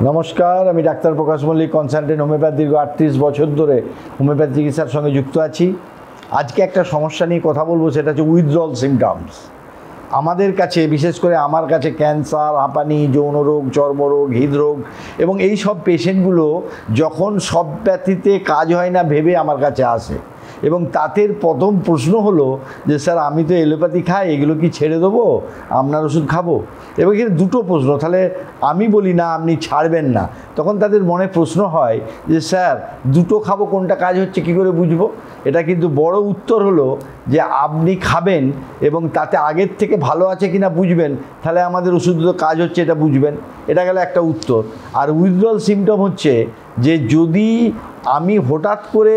নমস্কার, আমি ডাক্তার প্রকাশ Mallick, consultant homeopath. দীর্ঘ 38 বছর ধরে হোমিওপ্যাথি চিকিৎসার সঙ্গে যুক্ত আছি। আজকে একটা সমস্যা নিয়ে কথা বলবো, সেটা হচ্ছে উইথড্রল সিমটমস। আমাদের কাছে, বিশেষ করে আমার কাছে, ক্যান্সার, হাঁপানি, যৌনরোগ, চর্মরোগ, হৃদরোগ এবং এই সব পেশেন্টগুলো যখন সব ব্যাধিতে কাজ হয় না ভেবে আমার কাছে আসে, এবং তাদের প্রথম প্রশ্ন হলো যে স্যার আমি তো এলোপ্যাথি খাই, এগুলো কি ছেড়ে দেবো, আপনার ওষুধ খাবো? এবং এখানে দুটো প্রশ্ন। তাহলে আমি বলি না, আপনি ছাড়বেন না। তখন তাদের মনে প্রশ্ন হয় যে স্যার দুটো খাবো, কোনটা কাজ হচ্ছে কী করে বুঝবো? এটা কিন্তু বড় উত্তর হলো যে আপনি খাবেন এবং তাতে আগের থেকে ভালো আছে কিনা বুঝবেন, তাহলে আমাদের ওষুধ কাজ হচ্ছে এটা বুঝবেন। এটা গেল একটা উত্তর। আর উইথড্রল সিমটম হচ্ছে যে যদি আমি হঠাৎ করে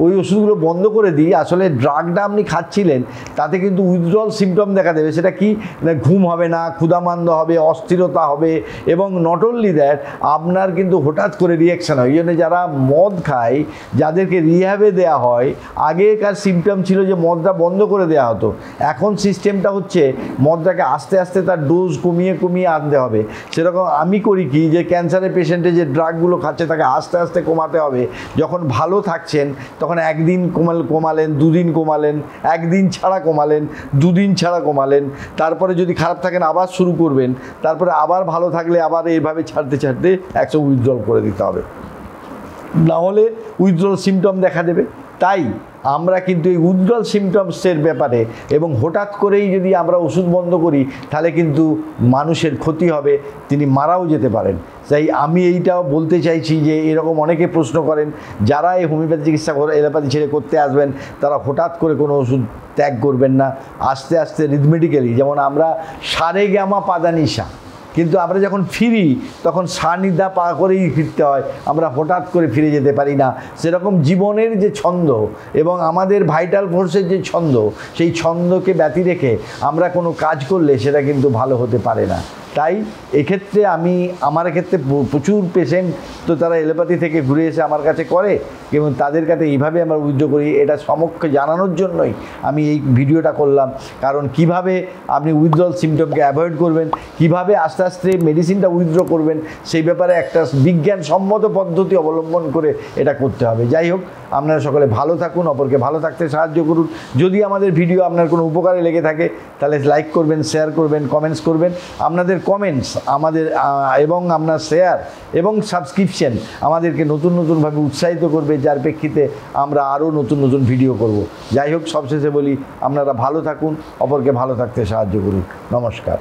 ওই ওষুধগুলো বন্ধ করে দিই, আসলে ড্রাগটা আপনি খাচ্ছিলেন তাতে কিন্তু উইথড্রল সিমটম দেখা দেবে। সেটা কি না, ঘুম হবে না, ক্ষুধামান্দ হবে, অস্থিরতা হবে, এবং নট অনলি দ্যাট, আপনার কিন্তু হঠাৎ করে রিয়াকশান হয়। এই জন্য যারা মদ খায়, যাদেরকে রিহ্যাবে দেওয়া হয়, আগেকার সিমটম ছিল যে মদটা বন্ধ করে দেওয়া হতো। এখন সিস্টেমটা হচ্ছে মদটাকে আস্তে আস্তে তার ডোজ কমিয়ে কমিয়ে আনতে হবে। সেরকম আমি করি কি, যে ক্যান্সারের পেশেন্টে যে ড্রাগগুলো খাচ্ছে তাকে আস্তে আস্তে কমাতে হবে। যখন ভালো থাকছেন তখন একদিন কমালেন, দুদিন কমালেন, একদিন ছাড়া কমালেন, দুদিন ছাড়া কমালেন, তারপরে যদি খারাপ থাকেন আবার শুরু করবেন, তারপরে আবার ভালো থাকলে আবার এইভাবে ছাড়তে ছাড়তে একশো উইথড্রল করে দিতে হবে, না হলে উইথড্রল সিমটম দেখা দেবে। তাই আমরা কিন্তু এই উইথড্রল সিমটমসের ব্যাপারে, এবং হঠাৎ করেই যদি আমরা ওষুধ বন্ধ করি তাহলে কিন্তু মানুষের ক্ষতি হবে, তিনি মারাও যেতে পারেন। তাই আমি এইটাও বলতে চাইছি যে এরকম অনেকে প্রশ্ন করেন, যারা এই হোমিওপ্যাথি চিকিৎসা এলোপ্যাথি ছেড়ে করতে আসবেন তারা হঠাৎ করে কোনো ওষুধ ত্যাগ করবেন না। আস্তে আস্তে রিদমেটিক্যালি, যেমন আমরা সারেগামা পাদানিসা, কিন্তু আমরা যখন ফিরি তখন সানিদা পা করেই ফিরতে হয়, আমরা হঠাৎ করে ফিরে যেতে পারি না। সেরকম জীবনের যে ছন্দ এবং আমাদের ভাইটাল ফোর্সের যে ছন্দ, সেই ছন্দকে ব্যতি রেখে আমরা কোনো কাজ করলে সেটা কিন্তু ভালো হতে পারে না। তাই এক্ষেত্রে আমার ক্ষেত্রে প্রচুর পেশেন্ট তো তারা এলোপ্যাথি থেকে ঘুরে এসে আমার কাছে করে, এবং তাদের কাছে এইভাবে আমরা উইথড্র করি। এটা সমক্ষে জানানোর জন্যই আমি এই ভিডিওটা করলাম। কারণ কিভাবে আপনি উইথড্রল সিমটমকে অ্যাভয়েড করবেন, কিভাবে আস্তে আস্তে মেডিসিনটা উইথড্র করবেন, সেই ব্যাপারে একটা বিজ্ঞানসম্মত পদ্ধতি অবলম্বন করে এটা করতে হবে। যাই হোক, আপনারা সকলে ভালো থাকুন, অপরকে ভালো থাকতে সাহায্য করুন। যদি আমাদের ভিডিও আপনার কোনো উপকারে লেগে থাকে তাহলে লাইক করবেন, শেয়ার করবেন, কমেন্টস করবেন। আপনাদের কমেন্টস আমাদের এবং আপনার শেয়ার এবং সাবস্ক্রিপশন আমাদেরকে নতুন নতুনভাবে উৎসাহিত করবে, যার প্রেক্ষিতে আমরা আরও নতুন নতুন ভিডিও করব। যাই হোক, সবশেষে বলি আপনারা ভালো থাকুন, অপরকে ভালো থাকতে সাহায্য করুন। নমস্কার।